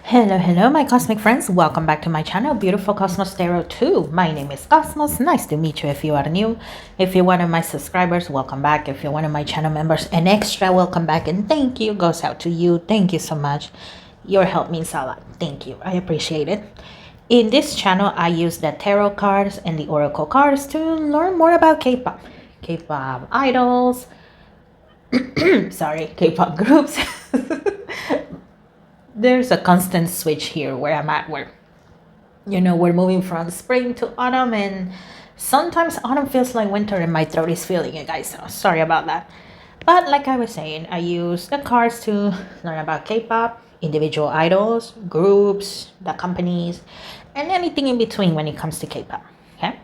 Hello, my cosmic friends. Welcome back to my channel, Beautiful Cosmos Tarot 2. My name is Cosmos. Nice to meet you if you are new. If you're one of my subscribers, welcome back. If you're one of my channel members, an extra welcome back. And thank you goes out to you. Thank you so much. Your help means a lot. Thank you. I appreciate it. In this channel, I use the tarot cards and the oracle cards to learn more about K-pop. K-pop idols. Sorry, K-pop groups. There's a constant switch here where I'm at, where we're moving from spring to autumn, and sometimes autumn feels like winter and my throat is feeling it, guys, so sorry about that. But like I was saying, I use the cards to learn about K-pop, individual idols, groups, the companies, and anything in between when it comes to K-pop. Okay,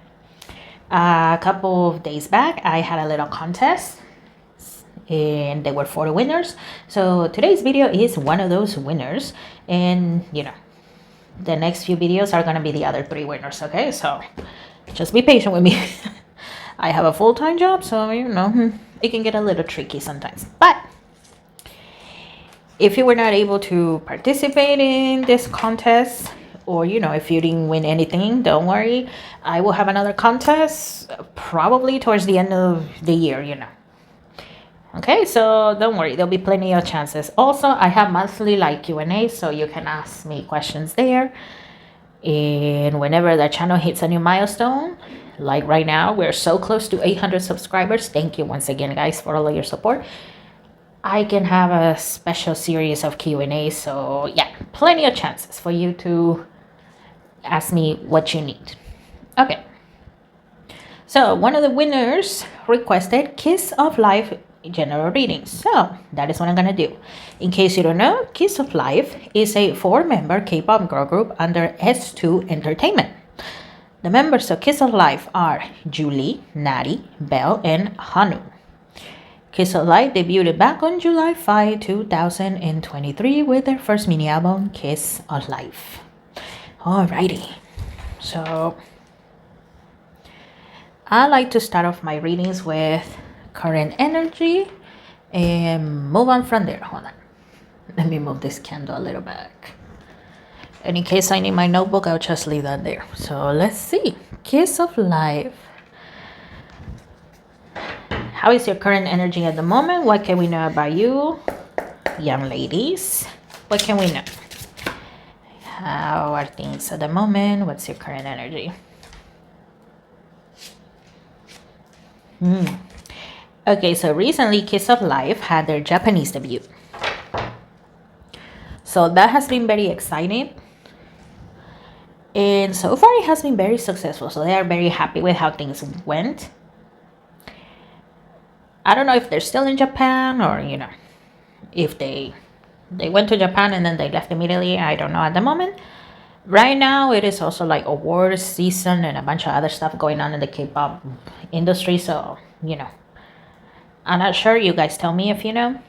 a couple of days back I had a little contest and there were 4 winners. So today's video is one of those winners, and the next few videos are gonna be the other 3 winners. Okay, so just be patient with me. I have a full-time job, so it can get a little tricky sometimes. But if you were not able to participate in this contest, or if you didn't win anything, don't worry, I will have another contest probably towards the end of the year. Okay, so don't worry, there'll be plenty of chances. Also, I have monthly Q&A, so you can ask me questions there. And whenever the channel hits a new milestone, like right now, we're so close to 800 subscribers. Thank you once again, guys, for all of your support. I can have a special series of Q&A, so yeah, plenty of chances for you to ask me what you need. Okay, so one of the winners requested Kiss of Life general reading, so that is what I'm gonna do. In case you don't know, Kiss of Life is a 4-member K-pop girl group under S2 Entertainment. The members of Kiss of Life are Julie, Natty, Belle, and Hanu. Kiss of Life debuted back on July 5, 2023 with their first mini album, Kiss of Life. Alrighty, so I like to start off my readings with current energy and move on from there. Hold on, let me move this candle a little back, and in case I need my notebook, I'll just leave that there. So let's see. Kiss of Life, how is your current energy at the moment? What can we know about you, young ladies? What can we know? How are things at the moment? What's your current energy? Okay, so recently Kiss of Life had their Japanese debut. So that has been very exciting. And so far it has been very successful. So they are very happy with how things went. I don't know if they're still in Japan, or, if they went to Japan and then they left immediately. I don't know at the moment. Right now it is also like awards season and a bunch of other stuff going on in the K-pop industry. So, I'm not sure, you guys tell me if you know,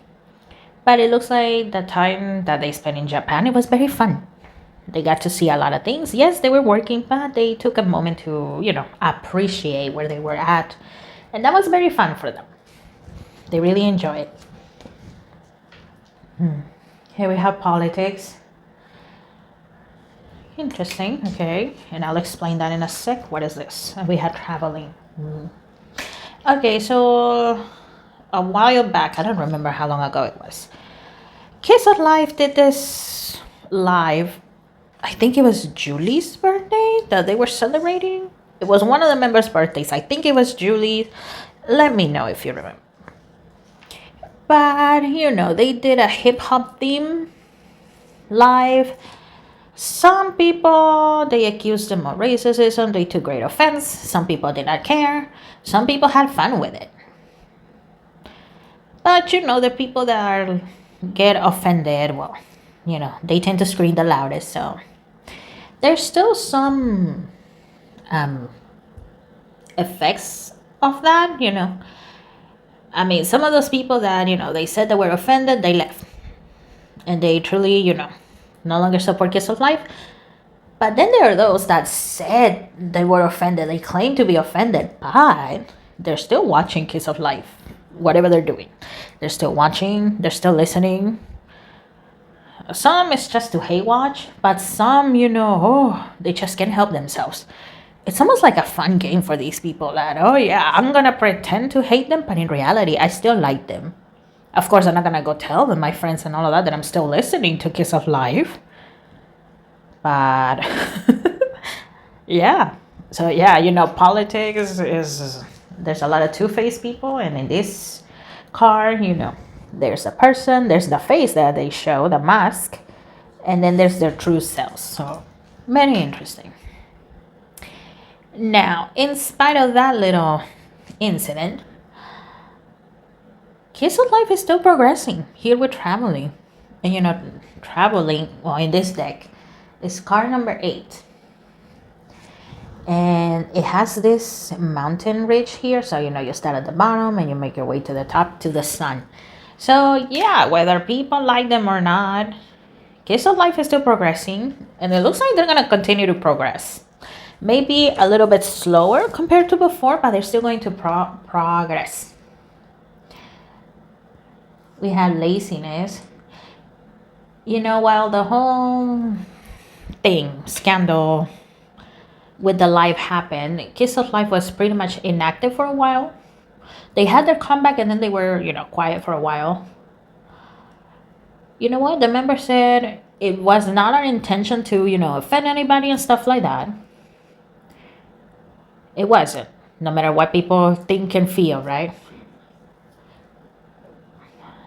but it looks like the time that they spent in Japan, it was very fun. They got to see a lot of things. Yes, they were working, but they took a moment to, appreciate where they were at, and that was very fun for them. They really enjoyed it. Here we have politics. Interesting. Okay, and I'll explain that in a sec. What is this? We had traveling. Okay, so a while back, I don't remember how long ago it was, Kiss of Life did this live. I think it was Julie's birthday that they were celebrating. It was one of the members' birthdays. I think it was Julie. Let me know if you remember. But they did a hip-hop theme live. Some people, they accused them of racism. They took great offense. Some people did not care. Some people had fun with it. But the people that get offended, well, they tend to scream the loudest. So there's still some effects of that. I mean, some of those people that they said they were offended, they left, and they truly no longer support Kiss of Life. But then there are those that said they were offended, they claim to be offended, but they're still watching Kiss of Life, whatever they're doing. They're still watching, they're still listening. Some is just to hate watch, but some, they just can't help themselves. It's almost like a fun game for these people that, oh yeah, I'm gonna pretend to hate them, but in reality, I still like them. Of course, I'm not gonna go tell them, my friends and all of that I'm still listening to Kiss of Life. But yeah. So yeah, politics is there's a lot of two-faced people, and in this card, there's a person, there's the face that they show, the mask, and then there's their true selves. So very interesting. Now, in spite of that little incident, Kiss of Life is still progressing. Here we're traveling. And traveling, well, in this deck, is card number 8. And it has this mountain ridge here. So, you start at the bottom and you make your way to the top to the sun. So, yeah, whether people like them or not, Kiss of Life is still progressing. And it looks like they're going to continue to progress. Maybe a little bit slower compared to before, but they're still going to progress. We have laziness. While the whole scandal with the live happened, Kiss of Life was pretty much inactive for a while. They had their comeback and then they were, quiet for a while. You know what? The member said it was not our intention to, offend anybody and stuff like that. It wasn't. No matter what people think and feel, right?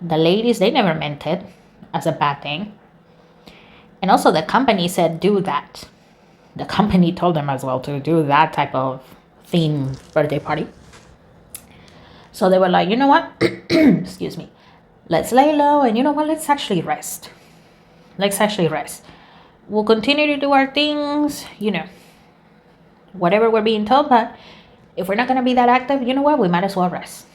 The ladies, they never meant it as a bad thing. And also the company said do that. The company told them as well to do that type of theme birthday party. So they were like, you know what? Excuse me. Let's lay low and let's actually rest. We'll continue to do our things, whatever we're being told, but if we're not going to be that active, we might as well rest.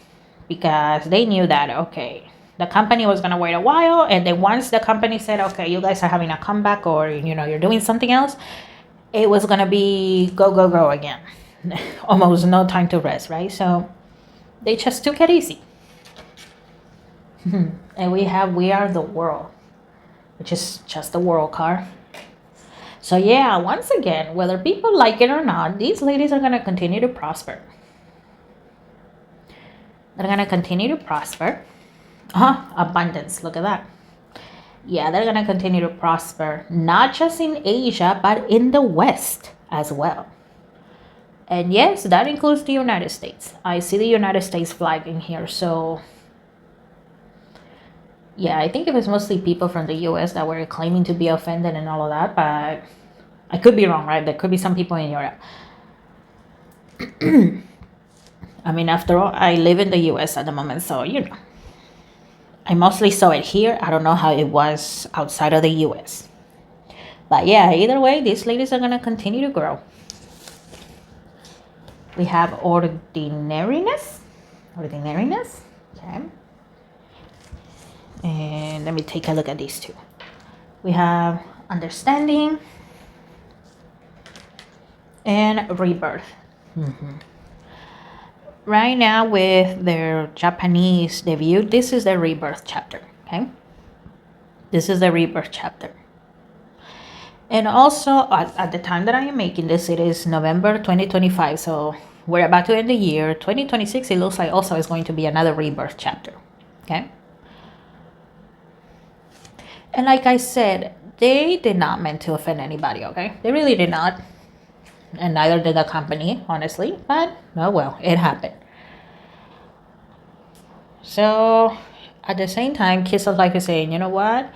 Because they knew that, okay, the company was going to wait a while, and then once the company said, okay, you guys are having a comeback, or, you're doing something else, it was going to be go, go, go again. Almost no time to rest, right? So they just took it easy. And we are the world, which is just the world card. So yeah, once again, whether people like it or not, these ladies are going to continue to prosper. They're going to continue to prosper. Abundance, look at that. Yeah, they're going to continue to prosper, not just in Asia, but in the West as well. And yes, that includes the United States. I see the United States flag in here, so yeah, I think it was mostly people from the US that were claiming to be offended and all of that, but I could be wrong, right? There could be some people in Europe. I mean, after all, I live in the US at the moment, so, I mostly saw it here. I don't know how it was outside of the US. But yeah, either way, these ladies are going to continue to grow. We have ordinariness. Okay. And let me take a look at these two. We have understanding and rebirth. Right now, with their Japanese debut, this is the rebirth chapter. Okay, this is the rebirth chapter. And also, at the time that I am making this, it is November 2025. So we're about to end the year. 2026, it looks like also is going to be another rebirth chapter. Okay. And like I said, they did not mean to offend anybody, okay? They really did not. And neither did the company, honestly. But, oh well, it happened. So, at the same time, Kiss of Life is saying, you know what?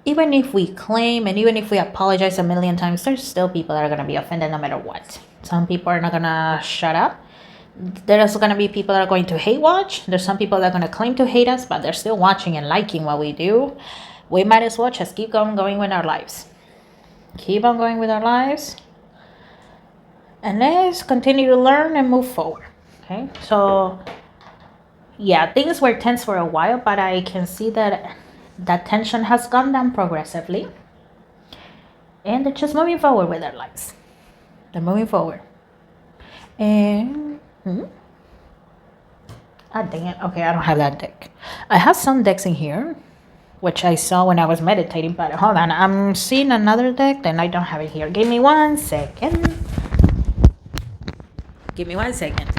Even if we claim and even if we apologize a million times, there's still people that are going to be offended no matter what. Some people are not going to shut up. There's going to be people that are going to hate watch. There's some people that are going to claim to hate us, but they're still watching and liking what we do. We might as well just keep on going with our lives. Keep on going with our lives. And let's continue to learn and move forward. Okay, so yeah, things were tense for a while, but I can see that that tension has gone down progressively. And they're just moving forward with their lives. They're moving forward. And dang it. Okay, I don't have that deck. I have some decks in here. which I saw when I was meditating. But hold on, I'm seeing another deck, then I don't have it here. Give me 1 second. Give me 1 second.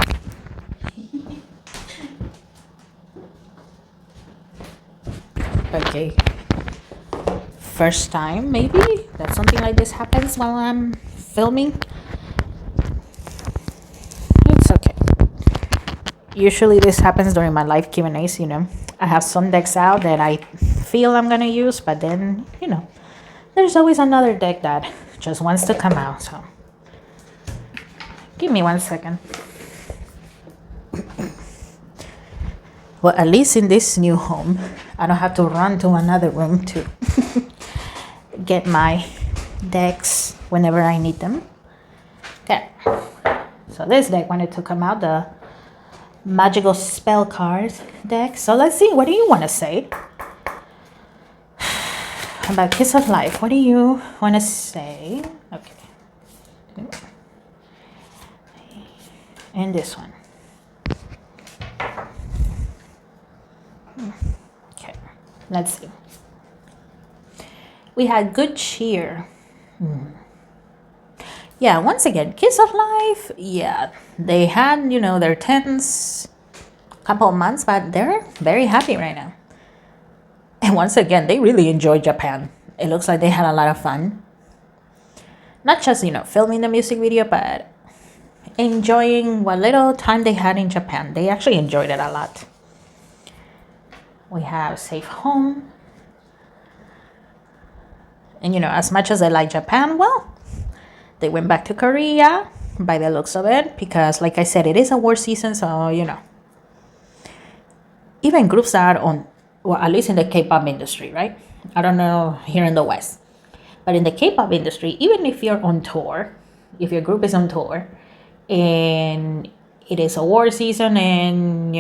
Okay. First time, maybe, that something like this happens while I'm filming. It's okay. Usually this happens during my live Q&As, I have some decks out that I feel I'm gonna use, but then, there's always another deck that just wants to come out, so give me 1 second. Well, at least in this new home, I don't have to run to another room to get my decks whenever I need them. Okay, so this deck wanted to come out, the Magical Spell Cards deck. So let's see, what do you want to say about Kiss of Life? What do you want to say? Okay. And this one. Okay, let's see. We had good cheer. Yeah, once again, Kiss of Life. Yeah, they had, their tense couple of months, but they're very happy right now. And once again, they really enjoyed Japan. It looks like they had a lot of fun. Not just, filming the music video, but enjoying what little time they had in Japan. They actually enjoyed it a lot. We have Safe Home. And, as much as I like Japan, well, they went back to Korea by the looks of it, because, like I said, it is award season, so, even groups that are on, well, at least in the K-pop industry, right? I don't know here in the West, but in the K-pop industry, even if you're on tour, if your group is on tour, and it is award season and,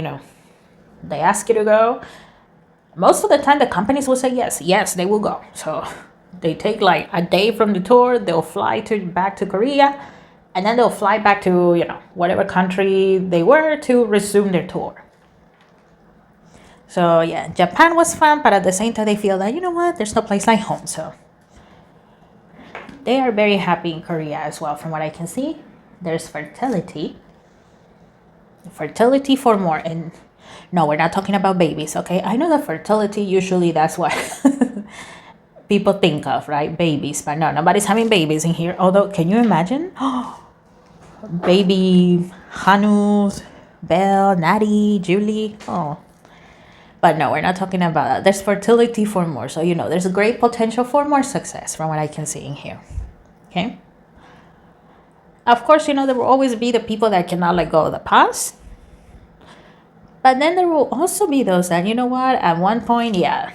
they ask you to go, most of the time the companies will say yes. Yes, they will go. So they take like a day from the tour, they'll fly back to Korea, and then they'll fly back to, whatever country they were to resume their tour. So yeah, Japan was fun, but at the same time they feel that, there's no place like home. So they are very happy in Korea as well, from what I can see. There's fertility. Fertility for more. And no, we're not talking about babies, okay? I know that fertility, usually that's what people think of, right? Babies. But no, nobody's having babies in here. Although, can you imagine? Baby Hanu, Belle, Natty, Julie. Oh. But no, we're not talking about that. There's fertility for more. So, there's a great potential for more success from what I can see in here. Okay? Of course, there will always be the people that cannot let go of the past. But then there will also be those that, at one point, yeah,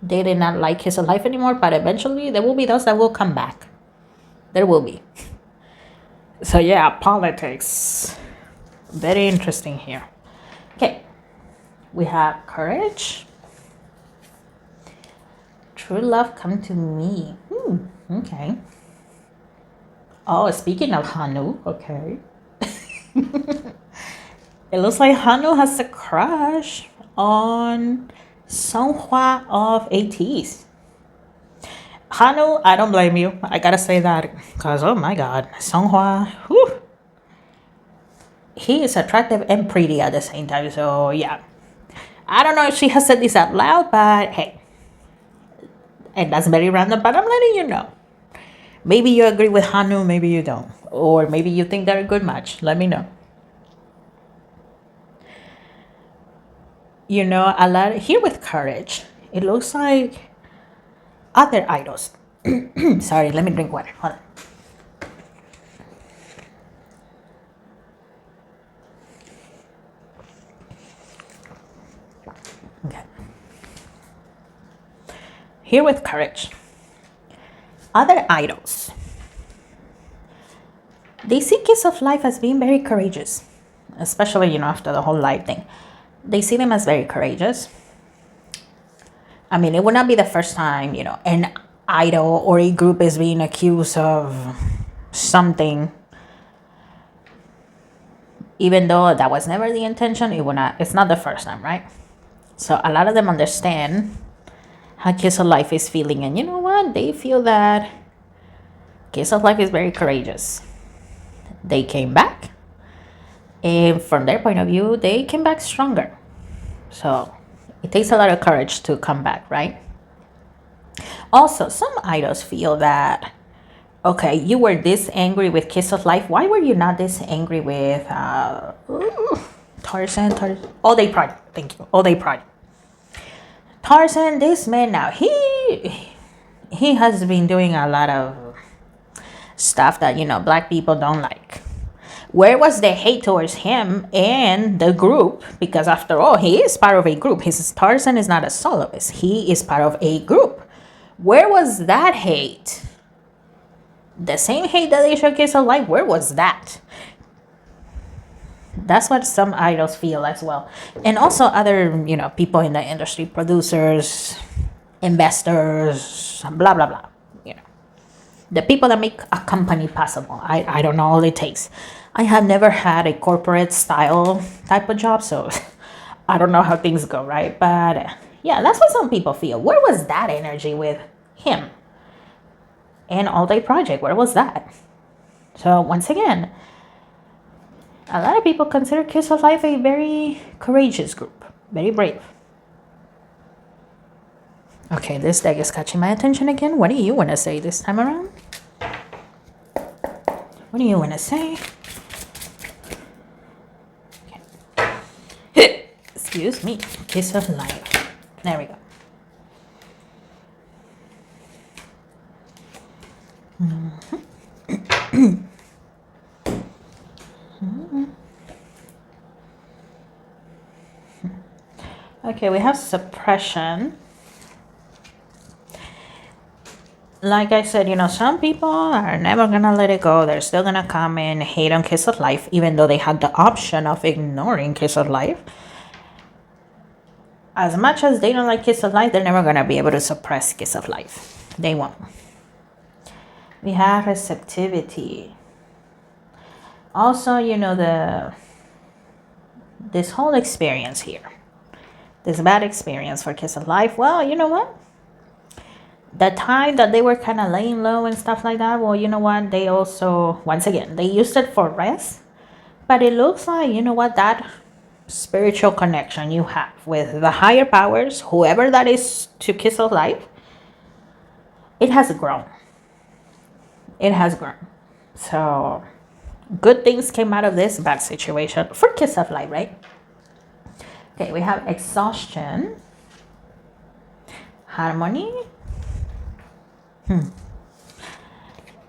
they did not like Kiss of Life anymore, but eventually there will be those that will come back. There will be. So yeah, politics. Very interesting here. Okay. We have Courage. True Love Come to Me. Okay. Oh, speaking of Hanu, okay. It looks like Hanu has a crush on Songhwa of ATEEZ. Hanu, I don't blame you. I gotta say that, because, oh my god, Songhwa, whew. He is attractive and pretty at the same time, so yeah. I don't know if she has said this out loud, but hey. And that's very random, but I'm letting you know. Maybe you agree with Hanu, maybe you don't. Or maybe you think they're a good match. Let me know. A lot here with Courage. It looks like other idols. Sorry, let me drink water. Hold on. Okay. Here with Courage. Other idols. They see Kiss of Life as being very courageous. Especially, after the whole life thing. They see them as very courageous. I mean, it would not be the first time, an idol or a group is being accused of something. Even though that was never the intention, it's not the first time, right? So a lot of them understand how Kiss of Life is feeling. And you know what? They feel that Kiss of Life is very courageous. They came back, and from their point of view, they came back stronger. So it takes a lot of courage to come back, right? Also, some idols feel that, okay, you were this angry with Kiss of Life. Why were you not this angry with Tarzan? All Day Project. Thank you. All Day Project. Tarzan, this man now, he has been doing a lot of stuff that, black people don't like. Where was the hate towards him and the group? Because after all, he is part of a group. His Tarzan is not a soloist. He is part of a group. Where was that hate? The same hate that they show Kiss of Life, where was that? That's what some idols feel as well. And also other, people in the industry, producers, investors, blah, blah, blah. The people that make a company possible. I don't know all it takes. I have never had a corporate style type of job, so I don't know how things go, right? But yeah, that's what some people feel. Where was that energy with him? And All Day Project, where was that? So once again, a lot of people consider Kiss of Life a very courageous group, very brave. Okay, this deck is catching my attention again. What do you want to say this time around? What do you want to say? Okay. Excuse me. Kiss of Life. There we go. Okay, we have suppression. Like I said, some people are never gonna let it go. They're still gonna come and hate on Kiss of Life, even though they had the option of ignoring Kiss of Life. As much as they don't like Kiss of Life, they're never gonna be able to suppress Kiss of Life. They won't. We have receptivity. Also, this whole experience here, this bad experience for Kiss of Life. Well, you know what? The time that they were kind of laying low and stuff like that, well, you know what? They also, once again, they used it for rest. But it looks like, that spiritual connection you have with the higher powers, whoever that is to Kiss of Life, it has grown. It has grown. So good things came out of this bad situation for Kiss of Life, right? Okay, we have exhaustion, harmony,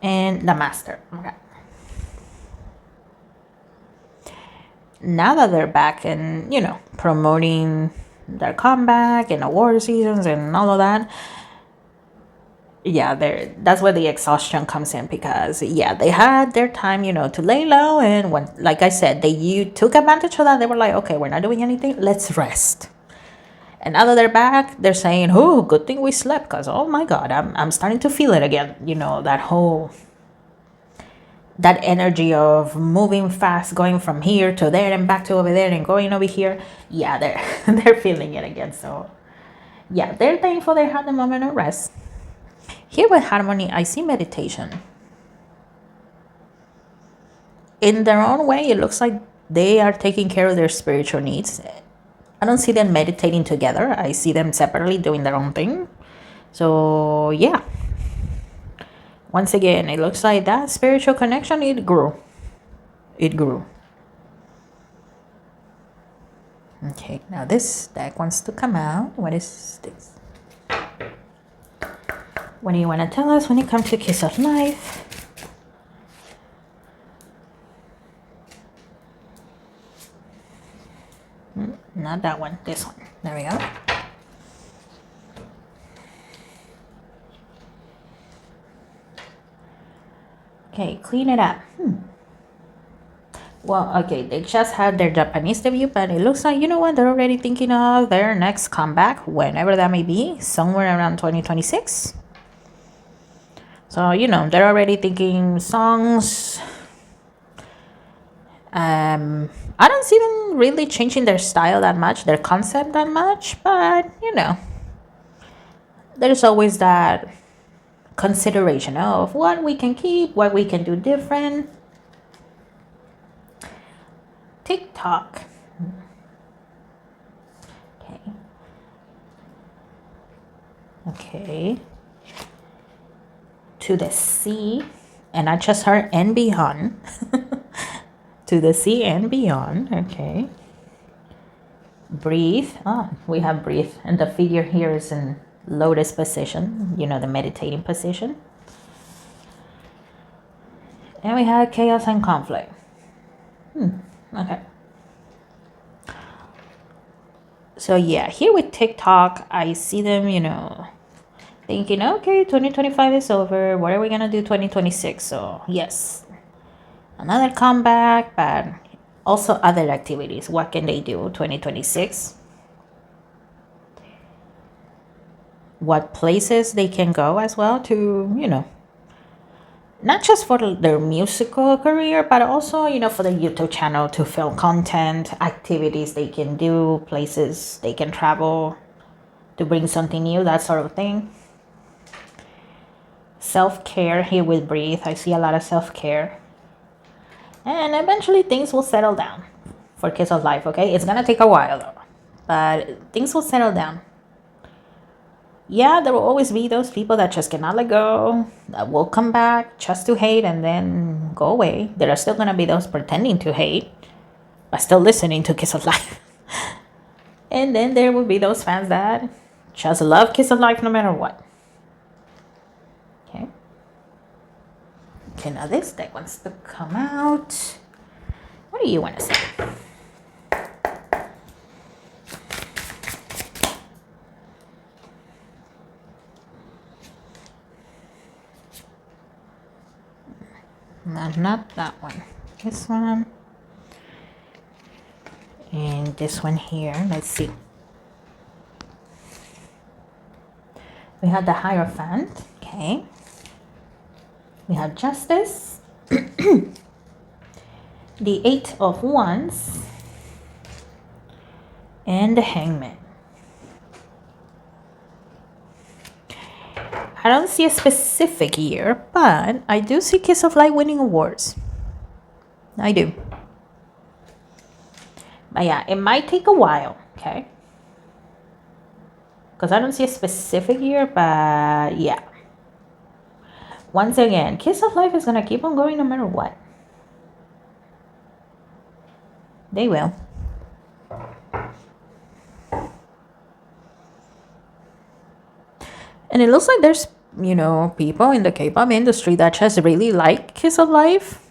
and the master. Okay. Now that they're back and, promoting their comeback and award seasons and all of that, yeah, that's where the exhaustion comes in, because they had their time, to lay low, and when, like I said, you took advantage of that. They were like, okay, we're not doing anything, let's rest. And now that they're back, they're saying, oh, good thing we slept, because oh my god, I'm starting to feel it again. That energy of moving fast, going from here to there and back to over there and going over here. Yeah, they're feeling it again. So yeah, they're thankful they had the moment of rest. Here with harmony, I see meditation. In their own way, it looks like they are taking care of their spiritual needs. I don't see them meditating together. I see them separately doing their own thing. So yeah. Once again, it looks like that spiritual connection, it grew. It grew. Okay, now this deck wants to come out. What is this? What do you want to tell us when it comes to Kiss of Life? Not that one, this one. There we go. Okay, clean it up. Well, okay, they just had their Japanese debut, but it looks like, they're already thinking of their next comeback, whenever that may be, somewhere around 2026. So, they're already thinking songs. I don't see them really changing their style that much, their concept that much, but, there's always that consideration of what we can keep, what we can do different. TikTok. Okay. Okay. To the sea, and I just heard and beyond. To the sea and beyond. Okay. Breathe. Oh, we have breathe, and the figure here is in lotus position, you know, the meditating position. And we have chaos and conflict. Okay. So yeah, here with TikTok, I see them, you know, thinking, okay, 2025 is over. What are we going to do 2026? So yes, another comeback, but also other activities. What can they do 2026? What places they can go as well to, you know, not just for their musical career, but also, you know, for the YouTube channel to film content, activities they can do, places they can travel to bring something new, that sort of thing. Self-care here with Breathe. I see a lot of self-care. And eventually things will settle down for Kiss of Life, okay? It's gonna take a while though, but things will settle down. Yeah, there will always be those people that just cannot let go, that will come back just to hate and then go away. There are still gonna be those pretending to hate, but still listening to Kiss of Life. And then there will be those fans that just love Kiss of Life no matter what. Okay. Okay, now this deck wants to come out. What do you want to say? No, not that one. This one. And this one here. Let's see. We have the Hierophant. Okay. We have Justice. The Eight of Wands. And the Hangman. I don't see a specific year, but I do see Kiss of Light winning awards. I do. But yeah, it might take a while, okay? Because I don't see a specific year, but yeah. Once again, Kiss of Life is going to keep on going no matter what. They will. And it looks like there's, you know, people in the K-pop industry that just really like Kiss of Life.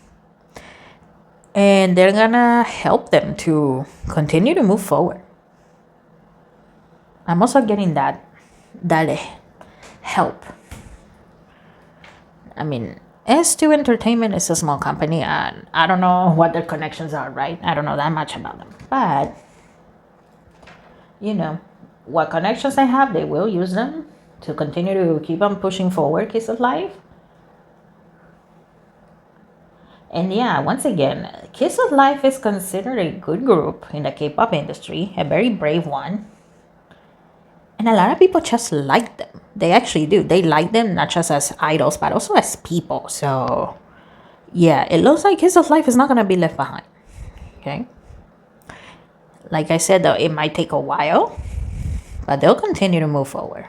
And they're gonna help them to continue to move forward. I'm also getting that help. I mean, S2 Entertainment is a small company, and I don't know what their connections are, right? I don't know that much about them. But, you know, what connections they have, they will use them to continue to keep on pushing forward Kiss of Life. And yeah, once again, Kiss of Life is considered a good group in the K-pop industry, a very brave one. And a lot of people just like them. They actually do. They like them not just as idols, but also as people. So yeah, it looks like Kiss of Life is not going to be left behind. Okay. Like I said, though, it might take a while, but they'll continue to move forward.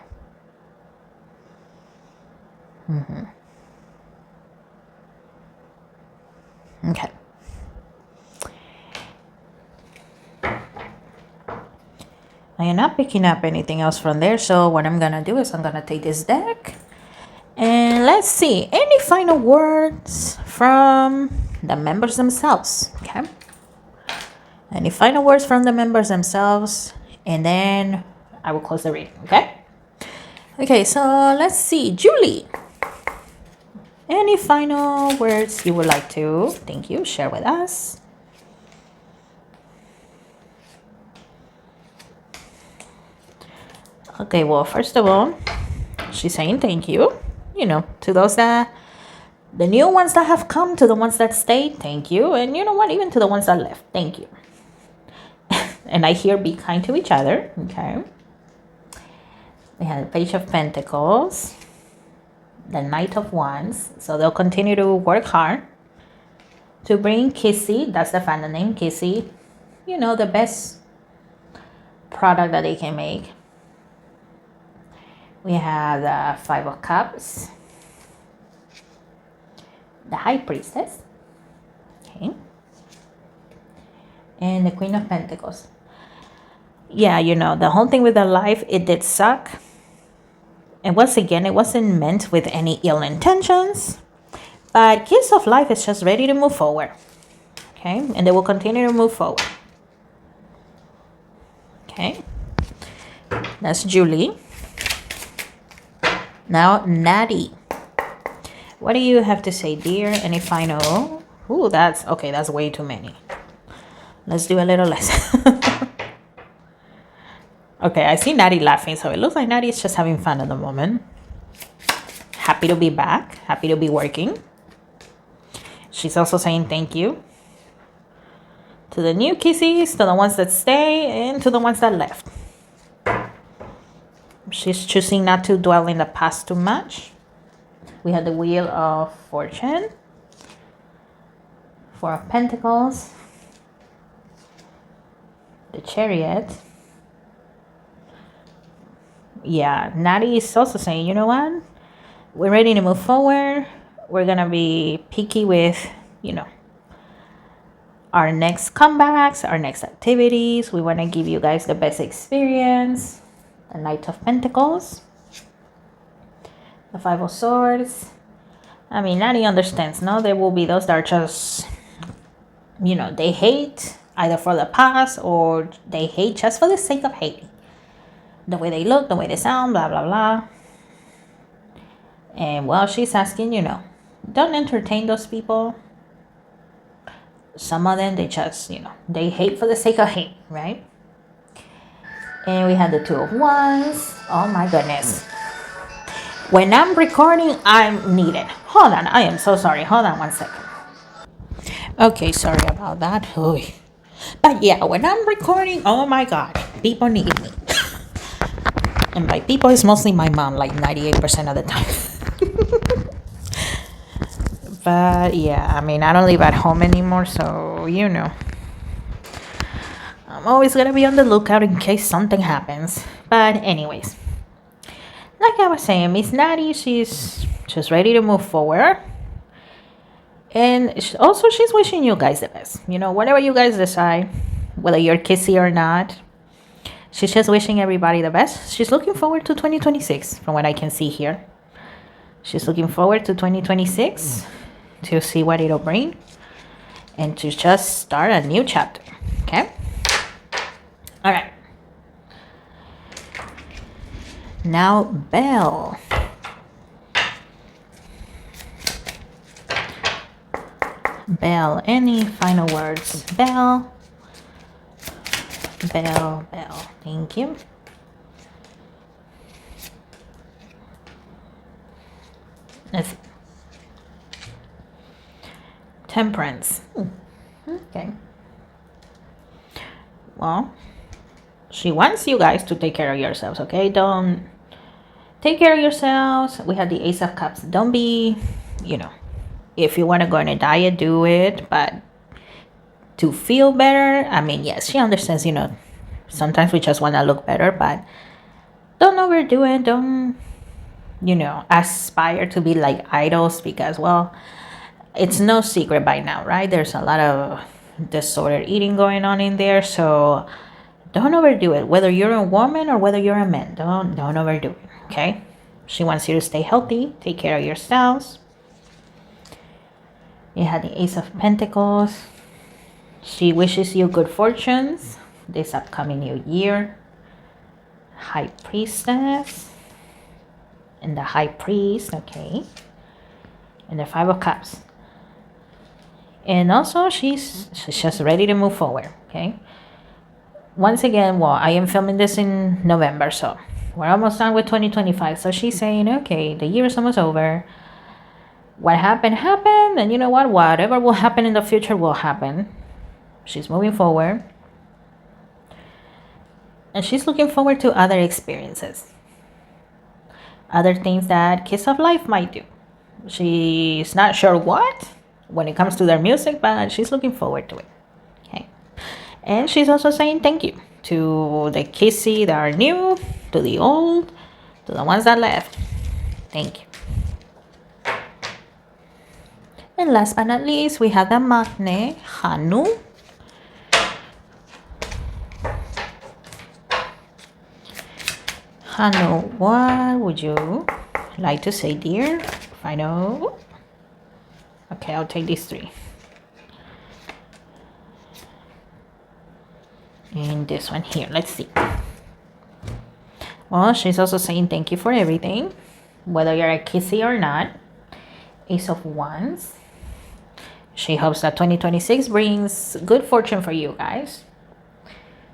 Okay. I am not picking up anything else from there, so what I'm gonna do is I'm gonna take this deck and let's see any final words from the members themselves. Okay, any final words from the members themselves, and then I will close the reading. Okay, so let's see, Julie, any final words you would like to, thank you, share with us? Okay, well, first of all, she's saying thank you, you know, to those that, the new ones that have come, to the ones that stayed, thank you. And you know what, even to the ones that left, thank you. And I hear be kind to each other, okay? We have the Page of Pentacles, the Knight of Wands. So they'll continue to work hard to bring Kissy, that's the fandom name, Kissy, you know, the best product that they can make. We have the Five of Cups, the High Priestess, okay, and the Queen of Pentacles. Yeah, you know, the whole thing with their life, it did suck. And once again, it wasn't meant with any ill intentions. But Kiss of Life is just ready to move forward. Okay, and they will continue to move forward. Okay, that's Julie. Now, Natty. What do you have to say, dear? Any final? Ooh, that's okay. That's way too many. Let's do a little less. Okay, I see Natty laughing, so it looks like Natty is just having fun at the moment. Happy to be back. Happy to be working. She's also saying thank you to the new kissies, to the ones that stay, and to the ones that left. She's choosing not to dwell in the past too much. We have the Wheel of Fortune, Four of Pentacles, the Chariot. Yeah, Natty is also saying, you know what? We're ready to move forward. We're going to be picky with, you know, our next comebacks, our next activities. We want to give you guys the best experience. The Knight of Pentacles, the Five of Swords. I mean, Natty understands, no? There will be those that are just, you know, they hate either for the past or they hate just for the sake of hating. The way they look, the way they sound, blah, blah, blah. And, well, she's asking, you know, don't entertain those people. Some of them, they just, you know, they hate for the sake of hate, right? And we have the Two of Wands. Oh, my goodness. When I'm recording, I'm needed. Hold on, I am so sorry. Hold on one second. Okay, sorry about that. Oy. But, yeah, when I'm recording, oh, my God, people need me. And by people, it's mostly my mom, like 98% of the time. But yeah, I mean, I don't live at home anymore, so you know, I'm always gonna be on the lookout in case something happens. But anyways, like I was saying, Miss Natty, she's just ready to move forward. And also, she's wishing you guys the best. You know, whatever you guys decide, whether you're kissy or not, she's just wishing everybody the best. She's looking forward to 2026, from what I can see here. She's looking forward to 2026 to see what it'll bring and to just start a new chapter. Okay? All right. Now, Belle. Belle, any final words? Belle. Belle, Belle. Thank you. Let's see. Temperance. Okay. Well, she wants you guys to take care of yourselves, okay? Don't take care of yourselves. We have the Ace of Cups. Don't be, you know, if you want to go on a diet, do it. But to feel better, I mean, yes, she understands, you know, sometimes we just want to look better, but don't overdo it. Don't, you know, aspire to be like idols because, well, it's no secret by now, right? There's a lot of disordered eating going on in there, so don't overdo it. Whether you're a woman or whether you're a man, don't overdo it, okay? She wants you to stay healthy, take care of yourselves. You had the Ace of Pentacles. She wishes you good fortunes this upcoming new year. High Priestess and the High Priest, okay? And the Five of Cups. And also, she's just ready to move forward, okay? Once again, well, I am filming this in November, so we're almost done with 2025. So she's saying, okay, the year is almost over. What happened, happened. And you know what? Whatever will happen in the future will happen. She's moving forward. And she's looking forward to other experiences. other things that Kiss of Life might do. She's not sure what when it comes to their music, but she's looking forward to it. Okay. And she's also saying thank you to the Kissy that are new, to the old, to the ones that left. Thank you. And last but not least, we have the Magne Hanu. Hanu, what would you like to say, dear? I know. Okay, I'll take these three. And this one here, let's see. Well, she's also saying thank you for everything, whether you're a Kissy or not. Ace of Wands. She hopes that 2026 brings good fortune for you guys.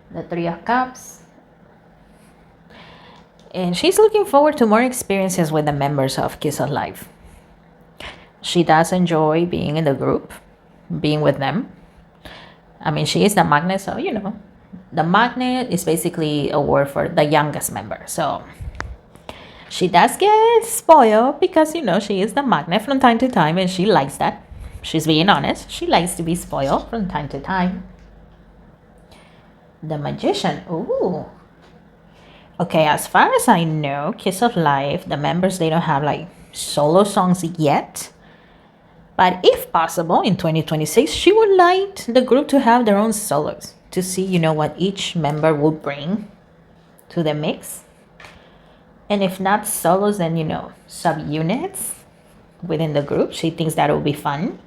The Three of Cups. And she's looking forward to more experiences with the members of Kiss of Life. She does enjoy being in the group, being with them. I mean, she is the magnet, so you know. The magnet is basically a word for the youngest member. So she does get spoiled because, you know, she is the magnet from time to time and she likes that. She's being honest. She likes to be spoiled from time to time. The Magician. Ooh. Okay, as far as I know, Kiss of Life, the members, they don't have like solo songs yet. But if possible, in 2026, she would like the group to have their own solos to see, you know, what each member will bring to the mix. And if not solos, then, you know, subunits within the group. She thinks that will be fun.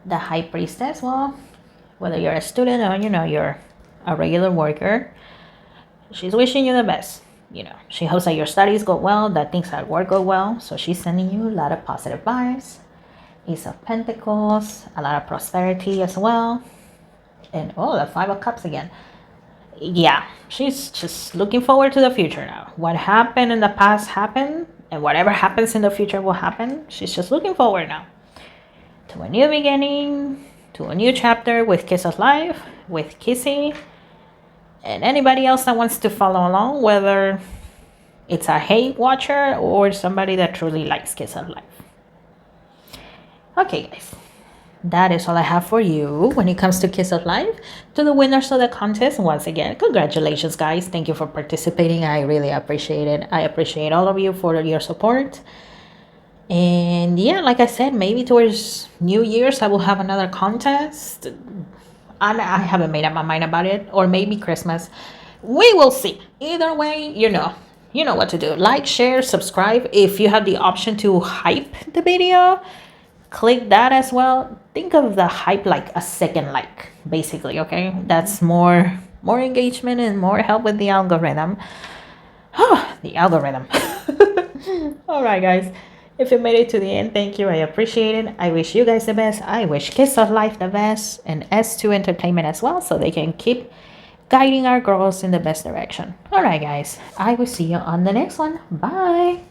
The High Priestess, well, whether you're a student or, you know, you're a regular worker, she's wishing you the best. You know, she hopes that your studies go well, that things at work go well. So she's sending you a lot of positive vibes. Ace of Pentacles, a lot of prosperity as well. And oh, the Five of Cups again. Yeah, she's just looking forward to the future now. What happened in the past happened, and whatever happens in the future will happen. She's just looking forward now to a new beginning, to a new chapter with Kiss of Life, with Kissy, and anybody else that wants to follow along, whether it's a hate watcher or somebody that truly likes Kiss of Life. Okay, guys, that is all I have for you when it comes to Kiss of Life. To the winners of the contest, once again, congratulations, guys. Thank you for participating. I really appreciate it. I appreciate all of you for your support. And yeah, like I said, maybe towards New Year's, I will have another contest. I haven't made up my mind about it. Or maybe Christmas. We will see. Either way, you know what to do. Like, share, subscribe. If you have the option to hype the video, click that as well. Think of the hype like a second like, basically, okay? That's more engagement and more help with the algorithm. The algorithm. All right, guys. If you made it to the end, thank you. I appreciate it. I wish you guys the best. I wish Kiss of Life the best and S2 Entertainment as well, so they can keep guiding our girls in the best direction. All right, guys. I will see you on the next one. Bye.